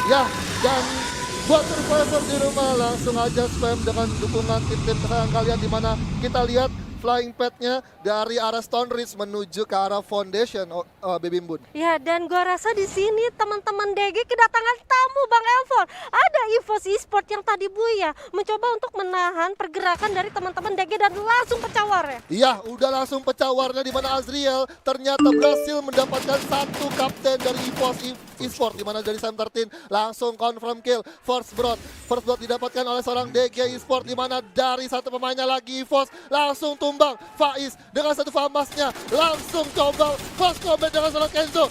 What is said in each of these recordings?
Ya, dan buat survivor di rumah langsung aja spam dengan dukungan tim-tim kesayangan kalian di mana kita lihat flying pad-nya dari arah Stone Ridge menuju ke arah Foundation, Baby Mbun. Ya, dan gua rasa di sini teman-teman DG kedatangan tamu Bang Elvor. Ada EVOS Esport yang tadi Buya mencoba untuk menahan pergerakan dari teman-teman DG dan langsung pecah war ya. Iya, udah langsung pecah warna di mana Azriel ternyata berhasil mendapatkan satu kapten dari EVOS Esport di mana dari Sam 13 langsung confirm kill First Blood didapatkan oleh seorang DG Esport di mana dari satu pemainnya lagi EVOS langsung tumbang Faiz dengan satu famasnya langsung coba first combat dengan seorang Kenzo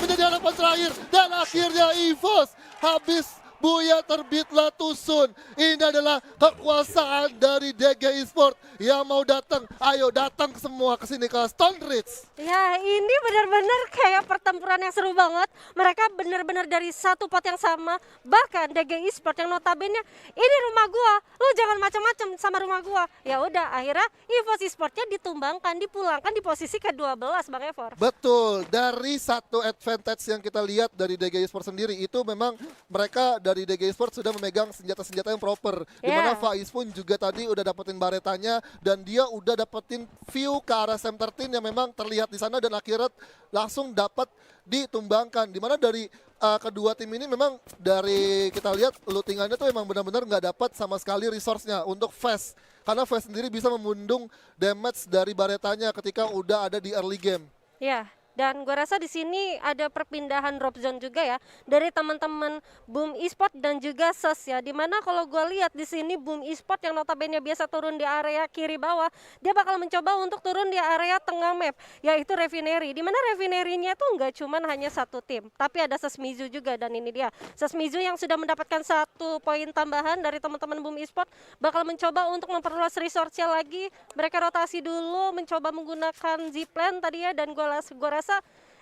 menjadi harapan terakhir dan akhirnya EVOS habis. Buya terbitlah Tusun. Ini adalah kekuasaan dari DG Esport yang mau datang. Ayo datang semua ke sini ke Stone Ridge. Ya, ini benar-benar kayak pertempuran yang seru banget. Mereka benar-benar dari satu pot yang sama. Bahkan DG Esport yang notabene ini rumah gua, lu jangan macam-macam sama rumah gua. Ya udah, akhirnya EVOS Esportnya ditumbangkan, dipulangkan di posisi ke-12 Bang Evor. Betul, dari satu advantage yang kita lihat dari DG Esport sendiri itu memang mereka dari DG Esport sudah memegang senjata-senjata yang proper. Dimana Faiz pun juga tadi udah dapetin baretanya dan dia udah dapetin view ke arah Sam 13 yang memang terlihat di sana dan akhirnya langsung dapat ditumbangkan. Dimana dari kedua tim ini memang dari kita lihat lootingannya tuh memang benar-benar nggak dapat sama sekali resource-nya untuk Fast. Karena Fast sendiri bisa membendung damage dari baretanya ketika udah ada di early game. Ya, dan gue rasa di sini ada perpindahan drop zone juga ya dari teman-teman Boom Esport dan juga SES ya. Dimana kalau gue lihat di sini Boom Esport yang notabene biasa turun di area kiri bawah, dia bakal mencoba untuk turun di area tengah map, yaitu Refinery. Dimana Refinery-nya tuh nggak cuman hanya satu tim, tapi ada SES Mizu juga dan ini dia SES Mizu yang sudah mendapatkan 1 poin tambahan dari teman-teman Boom Esport bakal mencoba untuk memperluas resource-nya lagi. Mereka rotasi dulu, mencoba menggunakan zipline tadi ya dan gue rasa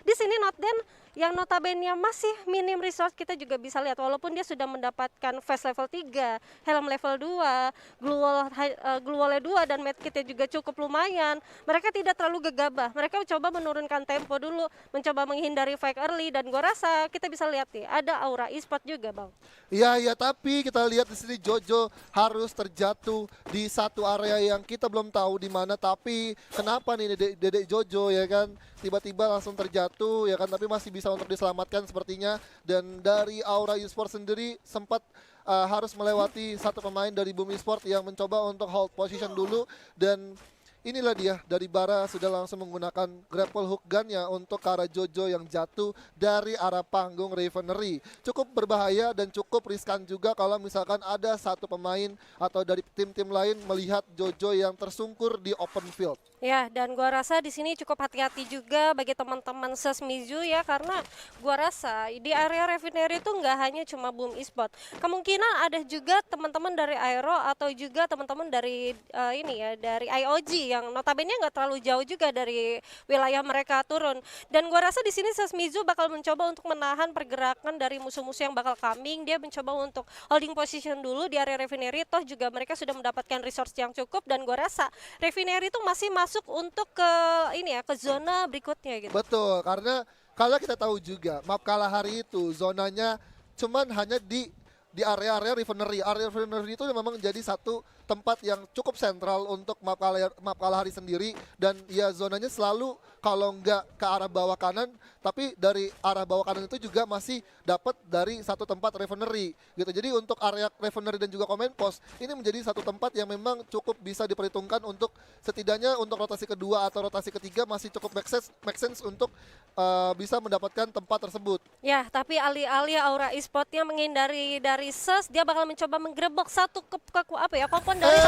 di sini Notden yang notabene masih minim resource kita juga bisa lihat walaupun dia sudah mendapatkan vest level 3, helm level 2, glue wall 2 dan medkitnya juga cukup lumayan. Mereka tidak terlalu gegabah. Mereka coba menurunkan tempo dulu, mencoba menghindari fight early dan gua rasa kita bisa lihat nih ada aura e-sport juga, Bang. Iya, tapi kita lihat di sini Jojo harus terjatuh di satu area yang kita belum tahu di mana. Tapi kenapa nih Dedek Jojo ya kan tiba-tiba langsung terjatuh ya kan, tapi masih bisa untuk diselamatkan sepertinya. Dan dari Aura Esport sendiri sempat harus melewati satu pemain dari Boom Esport yang mencoba untuk hold position dulu dan inilah dia dari Bara sudah langsung menggunakan grapple hook gun-nya untuk ke arah Jojo yang jatuh dari arah panggung Refinery. Cukup berbahaya dan cukup riskan juga kalau misalkan ada satu pemain atau dari tim-tim lain melihat Jojo yang tersungkur di open field. Ya, dan gua rasa di sini cukup hati-hati juga bagi teman-teman SES Mizu ya karena gua rasa di area Refinery itu nggak hanya cuma Boom Esport. Kemungkinan ada juga teman-teman dari Aero atau juga teman-teman dari ini ya dari IOG yang notabene nggak terlalu jauh juga dari wilayah mereka turun. Dan gua rasa di sini SES Mizu bakal mencoba untuk menahan pergerakan dari musuh-musuh yang bakal coming. Dia mencoba untuk holding position dulu di area Refinery. Toh juga mereka sudah mendapatkan resource yang cukup dan gua rasa Refinery itu masih masuk untuk ke ini ya ke zona berikutnya gitu. Betul, karena kalau kita tahu juga map Kalahari itu zonanya cuman hanya di area-area Refinery. Area Refinery itu memang jadi satu tempat yang cukup sentral untuk map Kalahari sendiri dan ya zonanya selalu kalau nggak ke arah bawah kanan tapi dari arah bawah kanan itu juga masih dapat dari satu tempat Refinery gitu. Jadi untuk area Refinery dan juga Command Post ini menjadi satu tempat yang memang cukup bisa diperhitungkan untuk setidaknya untuk rotasi kedua atau rotasi ketiga masih cukup make sense untuk bisa mendapatkan tempat tersebut. Ya, tapi alih-alih Aura Esportnya menghindari dari SES, dia bakal mencoba menggerebek satu kompon dari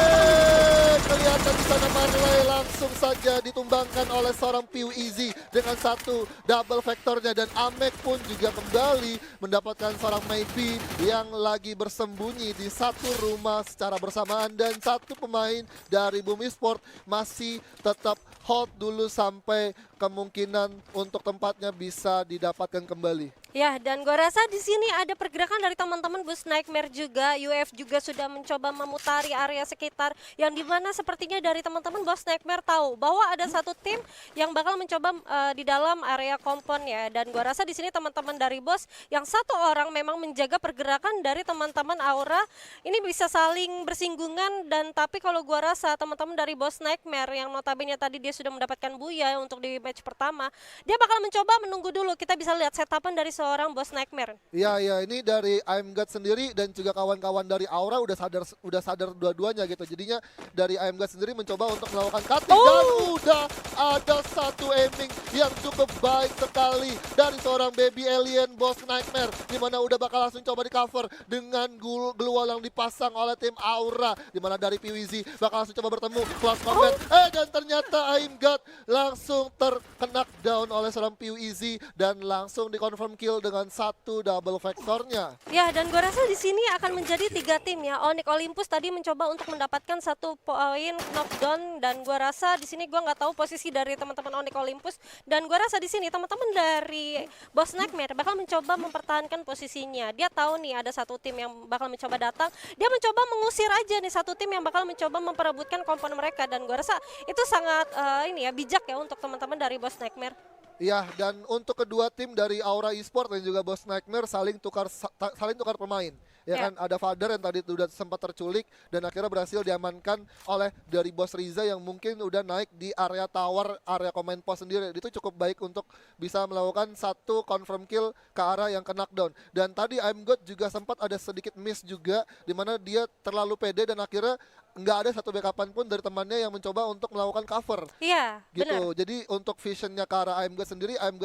kelihatan di sana Marley langsung saja ditumbangkan oleh seorang Piu Easy dengan satu double vektornya dan Amek pun juga kembali mendapatkan seorang Maybe yang lagi bersembunyi di satu rumah secara bersamaan dan satu pemain dari Boom Esport masih tetap hold dulu sampai kemungkinan untuk tempatnya bisa didapatkan kembali. Ya, dan gua rasa di sini ada pergerakan dari teman-teman Bus Nightmare juga. UF juga sudah mencoba memutari area sekitar yang dimana sepertinya dari teman-teman Bus Nightmare tahu bahwa ada satu tim yang bakal mencoba di dalam area kompon ya. Dan gua rasa di sini teman-teman dari Bos yang satu orang memang menjaga pergerakan dari teman-teman Aura ini bisa saling bersinggungan, dan tapi kalau gua rasa teman-teman dari Bos Nightmare yang notabene tadi dia sudah mendapatkan Buya untuk di match pertama, dia bakal mencoba menunggu dulu. Kita bisa lihat setapan dari seorang Bos Nightmare. Iya, iya, ini dari I'm God sendiri dan juga kawan-kawan dari Aura udah sadar dua-duanya gitu. Jadinya dari I'm God sendiri mencoba untuk melakukan cutting dan udah ada satu aiming yang cukup baik sekali dari seorang baby alien Bos Nightmare, dimana udah bakal langsung coba di cover dengan glual yang dipasang oleh tim Aura, dimana dari PWZ bakal langsung coba bertemu close combat. Dan ternyata I'm God langsung terkena down oleh seorang PWZ dan langsung di-confirm kill dengan satu double vektornya. Ya, dan gue rasa di sini akan menjadi 3 tim ya. Onyx Olympus tadi mencoba untuk mendapatkan 1 poin knockdown, dan gue rasa di sini gue nggak tahu posisi dari teman-teman Onyx Olympus, dan gue rasa di sini teman-teman dari Bos Nightmare bakal mencoba mempertahankan posisinya. Dia tahu nih ada satu tim yang bakal mencoba datang, dia mencoba mengusir aja nih satu tim yang bakal mencoba memperebutkan kompon mereka, dan gue rasa itu sangat ini ya bijak ya untuk teman-teman dari Bos Nightmare. Iya, dan untuk kedua tim dari Aura Esport dan juga Bos Nightmare saling tukar pemain. Ya kan, ada Father yang tadi udah sempat terculik dan akhirnya berhasil diamankan oleh dari Bos Riza yang mungkin udah naik di area tower, area command post sendiri. Itu cukup baik untuk bisa melakukan satu confirm kill ke arah yang ke knockdown. Dan tadi I'm God juga sempat ada sedikit miss juga, dimana dia terlalu pede dan akhirnya nggak ada satu backupan pun dari temannya yang mencoba untuk melakukan cover. Iya, Gitu. benar. Jadi untuk visionnya ke arah I'm God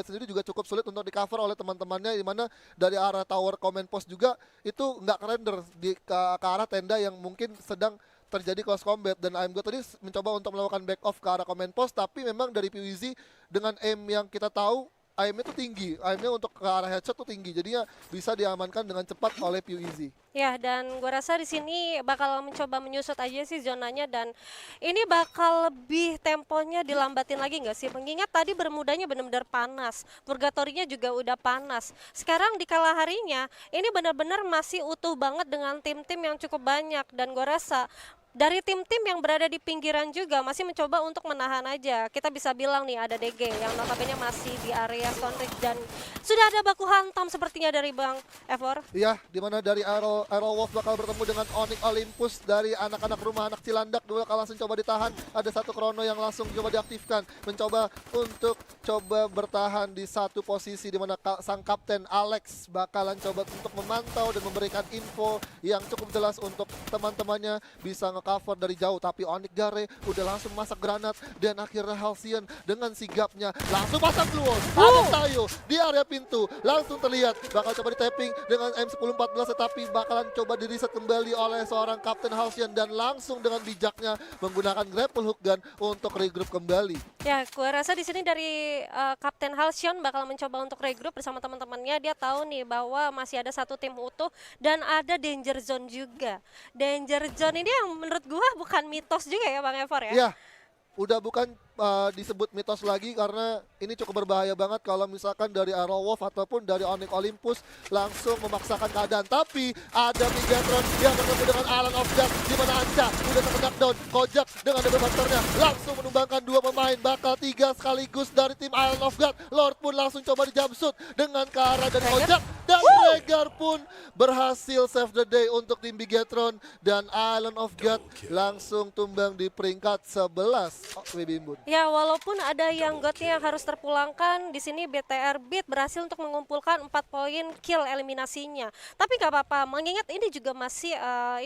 sendiri juga cukup sulit untuk di cover oleh teman-temannya, dimana dari arah tower command post juga itu nggak render ke arah tenda yang mungkin sedang terjadi close combat, dan I'm God tadi mencoba untuk melakukan back off ke arah command post, tapi memang dari PWZ dengan aim yang kita tahu aimnya tuh tinggi, aimnya untuk ke arah headshot tuh tinggi, jadinya bisa diamankan dengan cepat oleh PWZ. Ya, dan gue rasa di sini bakal mencoba menyusut aja sih zonanya, dan ini bakal lebih temponya dilambatin lagi nggak sih? Mengingat tadi bermudanya benar-benar panas, purgatorinya juga udah panas. Sekarang di kala harinya ini benar-benar masih utuh banget dengan tim-tim yang cukup banyak, dan gue rasa dari tim-tim yang berada di pinggiran juga masih mencoba untuk menahan aja. Kita bisa bilang nih ada DG yang notabene masih di area Stone Ridge, dan sudah ada baku hantam sepertinya dari Bang Evor. Iya, dimana dari Arrow Wolf bakal bertemu dengan Onyx Olympus dari anak-anak rumah anak Cilandak, dulu bakal langsung coba ditahan. Ada satu krono yang langsung coba diaktifkan, mencoba untuk coba bertahan di satu posisi, dimana sang kapten Alex bakalan coba untuk memantau dan memberikan info yang cukup jelas untuk teman-temannya bisa nge-cover dari jauh. Tapi Onyx Gare udah langsung masak granat, dan akhirnya Halcyon dengan sigapnya langsung pasang gluon. Ada Tayo di area pintu, langsung terlihat bakal coba di-tapping dengan M1014, tetapi bakalan coba di-reset kembali oleh seorang Kapten Halcyon, dan langsung dengan bijaknya menggunakan grapple hook gun untuk regroup kembali. Ya, gue rasa di sini dari Kapten Halcyon bakal mencoba untuk regroup bersama teman-temannya. Dia tahu nih bahwa masih ada satu tim utuh dan ada danger zone juga. Danger zone ini yang menurut gue bukan mitos juga ya Bang Evor ya? Iya, udah bukan disebut mitos lagi, karena ini cukup berbahaya banget kalau misalkan dari Arrow Wolf ataupun dari Onyx Olympus langsung memaksakan keadaan. Tapi ada Megatron yang bertemu dengan Alan of God, di mana Anca udah terkena down. Kojak dengan double masternya langsung menumbangkan 2 pemain, bakal 3 sekaligus dari tim Alan of God. Lord pun langsung coba di-jumpsuit dengan ke arah dari Kojak, dan Regar pun berhasil save the day untuk tim Megatron, dan Island of God langsung tumbang di peringkat 11. Baby Imbun. Ya, walaupun ada yang godnya yang harus terpulangkan, di sini BTR Beat berhasil untuk mengumpulkan 4 poin kill eliminasinya. Tapi nggak apa-apa, mengingat ini juga masih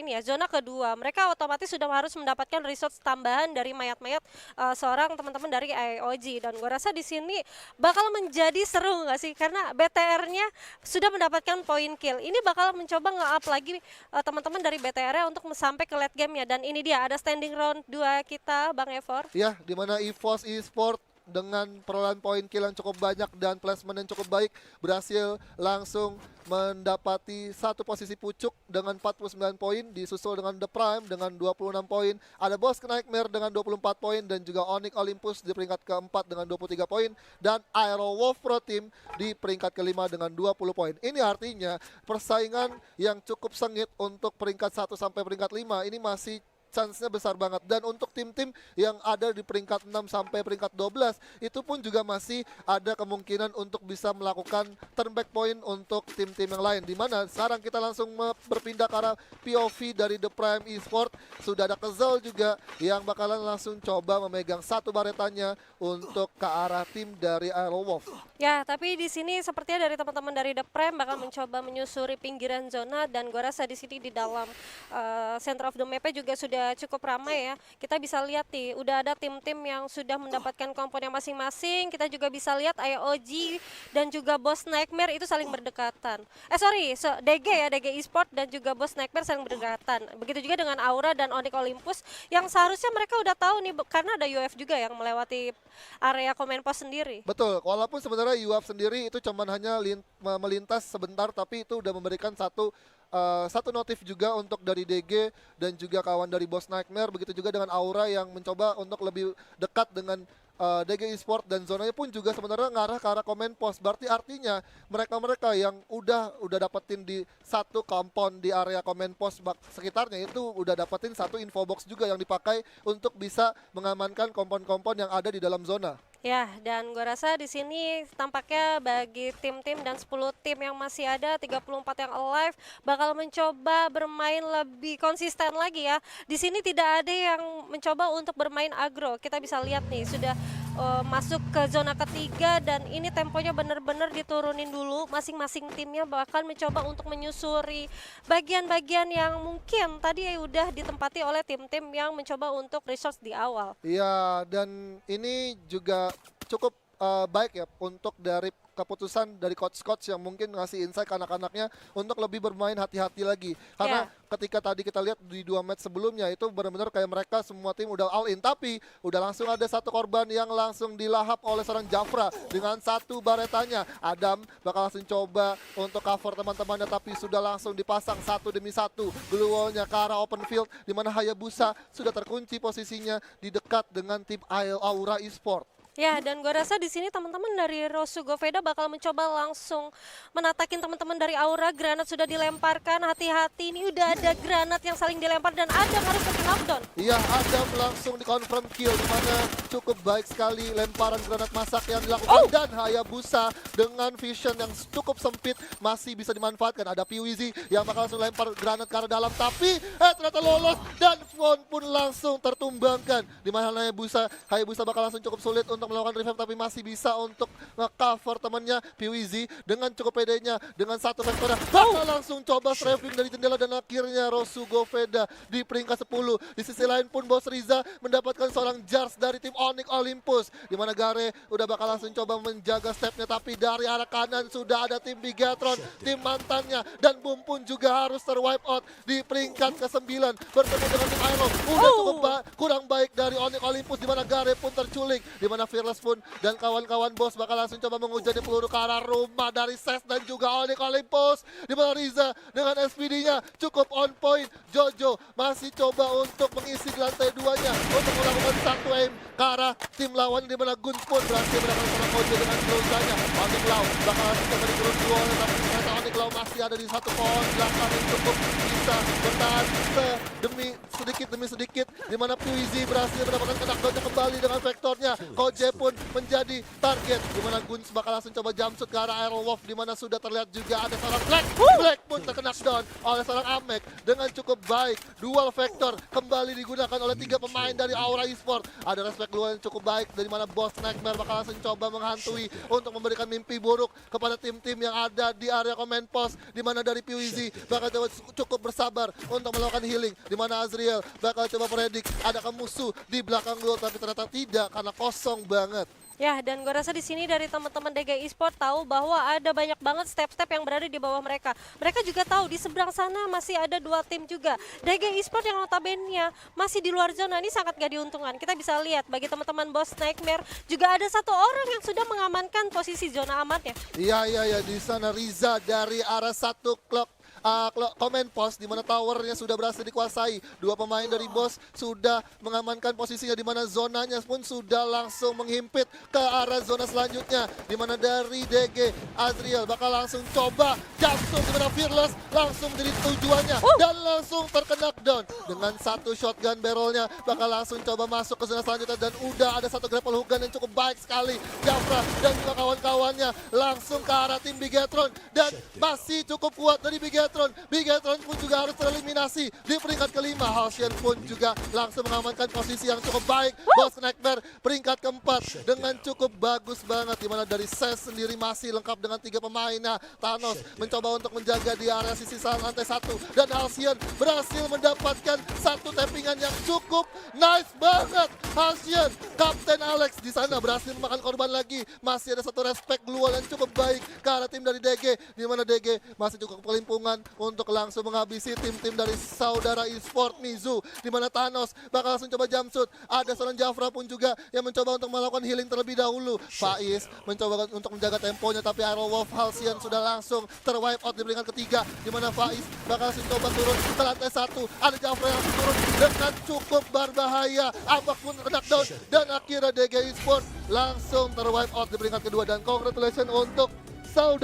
ini ya zona kedua. Mereka otomatis sudah harus mendapatkan resource tambahan dari mayat-mayat seorang teman-teman dari IOG, dan gue rasa di sini bakal menjadi seru nggak sih? Karena BTR-nya sudah mendapatkan poin kill. Ini bakal mencoba nge-up lagi teman-teman dari BTR-nya untuk sampai ke late game ya. Dan ini dia ada standing round 2 kita, Bang Evor. Ya, dimana EVOS Esport dengan perolehan poin kill yang cukup banyak dan placement yang cukup baik berhasil langsung mendapati satu posisi pucuk dengan 49 poin, disusul dengan The Prime dengan 26 poin. Ada Boss Nightmare dengan 24 poin dan juga Onyx Olympus di peringkat keempat dengan 23 poin dan Aero Wolf Pro Team di peringkat kelima dengan 20 poin. Ini artinya persaingan yang cukup sengit untuk peringkat 1 sampai peringkat 5 ini masih chance-nya besar banget. Dan untuk tim-tim yang ada di peringkat 6 sampai peringkat 12 itu pun juga masih ada kemungkinan untuk bisa melakukan turn back point untuk tim-tim yang lain. Dimana sekarang kita langsung berpindah ke arah POV dari The Prime Esport. Sudah ada Kezal juga yang bakalan langsung coba memegang satu baretanya untuk ke arah tim dari Aero Wolf. Ya, tapi di sini sepertinya dari teman-teman dari The Prime bakal mencoba menyusuri pinggiran zona dan gua rasa di sini di dalam center of the map juga sudah cukup ramai ya. Kita bisa lihat nih, udah ada tim-tim yang sudah mendapatkan komponen masing-masing. Kita juga bisa lihat IOG dan juga Boss Nightmare itu saling berdekatan. DG ya, DG Esport dan juga Boss Nightmare saling berdekatan. Begitu juga dengan Aura dan Onyx Olympus yang seharusnya mereka udah tahu nih karena ada UF juga yang melewati area command post sendiri. Betul, walaupun sebenarnya UF sendiri itu cuman hanya melintas sebentar, tapi itu udah memberikan satu notif juga untuk dari DG dan juga kawan dari Boss Nightmare. Begitu juga dengan Aura yang mencoba untuk lebih dekat dengan DG Esport dan zonanya pun juga sebenarnya ngarah ke arah command post. Berarti artinya mereka-mereka yang udah dapetin di satu compound di area command post sekitarnya itu udah dapetin satu info box juga yang dipakai untuk bisa mengamankan kompon-kompon yang ada di dalam zona. Ya, dan gua rasa di sini tampaknya bagi tim-tim dan 10 tim yang masih ada, 34 yang alive bakal mencoba bermain lebih konsisten lagi ya. Di sini tidak ada yang mencoba untuk bermain agro. Kita bisa lihat nih sudah masuk ke zona ketiga dan ini temponya benar-benar diturunin dulu. Masing-masing timnya bakal mencoba untuk menyusuri bagian-bagian yang mungkin tadi udah ditempati oleh tim-tim yang mencoba untuk resource di awal. Iya, dan ini juga cukup baik ya untuk dari keputusan dari coach-coach yang mungkin ngasih insight ke anak-anaknya untuk lebih bermain hati-hati lagi. Karena ketika tadi kita lihat di 2 match sebelumnya itu benar-benar kayak mereka semua tim udah all in, tapi udah langsung ada satu korban yang langsung dilahap oleh seorang Jafra dengan satu baretanya. Adam bakal langsung coba untuk cover teman-temannya, tapi sudah langsung dipasang satu demi satu glue wall-nya ke arah open field, di mana Hayabusa sudah terkunci posisinya di dekat dengan tim Aura Esport. Ya, dan gue rasa di sini teman-teman dari Rosu Goveda bakal mencoba langsung menatakin teman-teman dari Aura. Granat sudah dilemparkan, hati-hati ini udah ada granat yang saling dilempar dan Adam harus ke knockdown. Iya, Adam langsung di-confirm kill, dimana cukup baik sekali lemparan granat masak yang dilakukan. Dan Hayabusa dengan vision yang cukup sempit masih bisa dimanfaatkan. Ada Piwizi yang bakal langsung lempar granat ke arah dalam, tapi ternyata lolos dan Fon pun langsung tertumbangkan. Dimana Hayabusa bakal langsung cukup sulit untuk melakukan revive, tapi masih bisa untuk nge-cover temannya. Piwizi dengan cukup pedenya dengan satu vektornya bakal langsung coba strafing dari jendela dan akhirnya Rosu Goveda di peringkat 10. Di sisi lain pun Bos Riza mendapatkan seorang Jars dari tim Onyx Olympus, di mana Gare udah bakal langsung coba menjaga stepnya, tapi dari arah kanan sudah ada tim Bigatron, tim mantannya, dan Boom pun juga harus terwipe out di peringkat ke-9 bertemu dengan tim Aero. Udah cukup kurang baik dari Onyx Olympus, di mana Gare pun terculik, di mana Fearless pun dan kawan-kawan Bos bakal langsung coba menghujani peluru ke arah rumah dari Ses dan juga Onyx Olympus, di mana Riza dengan SPD-nya cukup on point. Jojo masih coba untuk mengisi di lantai 2-nya untuk melakukan satu aim ke arah tim lawan, di mana Guns pun berhasil mendapatkan seorang Kojo dengan close-nya. Onyx Lau bakal langsung coba di-ground duel, tapi ternyata Onyx Lau masih ada di satu pohon belakang yang cukup bisa bertahan demi sedikit, di mana Piwizi berhasil mendapatkan knockdown-nya kembali dengan vektornya. Koje pun menjadi target, di mana Guns bakal langsung coba jumpsuit ke arah Aero Wolf, di mana sudah terlihat juga ada seorang Black pun terkena down oleh seorang Amek dengan cukup baik. Dual vektor kembali digunakan oleh 3 pemain dari Aura Esport. Ada respect duel yang cukup baik, dari mana Boss Nightmare bakal langsung coba menghantui untuk memberikan mimpi buruk kepada tim-tim yang ada di area command post, di mana dari Piwizi bakal coba cukup bersabar untuk melakukan healing, di mana Azriel bakal coba predik adakah musuh di belakang gol, tapi ternyata tidak karena kosong banget. Ya, dan gue rasa di sini dari teman-teman DG Esport tahu bahwa ada banyak banget step-step yang berada di bawah mereka. Mereka juga tahu di seberang sana masih ada 2 tim juga. DG Esport yang notabene masih di luar zona ini sangat gak diuntungkan. Kita bisa lihat bagi teman-teman Boss Nightmare juga ada 1 orang yang sudah mengamankan posisi zona amannya. Iya, di sana Riza dari arah 1 Command Post di mana towernya sudah berhasil dikuasai. 2 pemain dari Boss sudah mengamankan posisinya di mana zonanya pun sudah langsung menghimpit ke arah zona selanjutnya. Di mana dari DG Azriel bakal langsung coba jatuh di mana Fearless langsung menjadi tujuannya dan langsung terkena down dengan 1 shotgun barrelnya bakal langsung coba masuk ke zona selanjutnya dan udah ada 1 grapple hook gun yang cukup baik sekali. Jafra dan juga kawan-kawannya langsung ke arah tim Bigetron dan masih cukup kuat dari Bigetron. Bigetron pun juga harus tereliminasi di peringkat kelima. Halcyon pun juga langsung mengamankan posisi yang cukup baik. Boss Nightmare peringkat keempat dengan cukup bagus banget. Dimana dari Ses sendiri masih lengkap dengan 3 pemain. Nah, Thanos mencoba untuk menjaga di area sisi lantai 1 dan Halcyon berhasil mendapatkan 1 tappingan yang cukup nice banget. Halcyon, Kapten Alex di sana berhasil memakan korban lagi. Masih ada 1 respect global yang cukup baik ke arah tim dari DG. Di mana DG masih cukup kelimpungan untuk langsung menghabisi tim-tim dari saudara Esport Mizu. Di mana Thanos bakal langsung coba jumpsuit. Ada seorang Jafra pun juga yang mencoba untuk melakukan healing terlebih dahulu. Faiz mencoba untuk menjaga temponya tapi Arrow Wolf Halcyon sudah langsung terwipe out di peringkat ketiga. Di mana Faiz bakal langsung coba turun ke lantai 1. Ada Jafra yang langsung turun dengan cukup berbahaya. Abak pun knockdown dan akhirnya DG Esport langsung terwipe out di peringkat kedua dan congratulations untuk saudara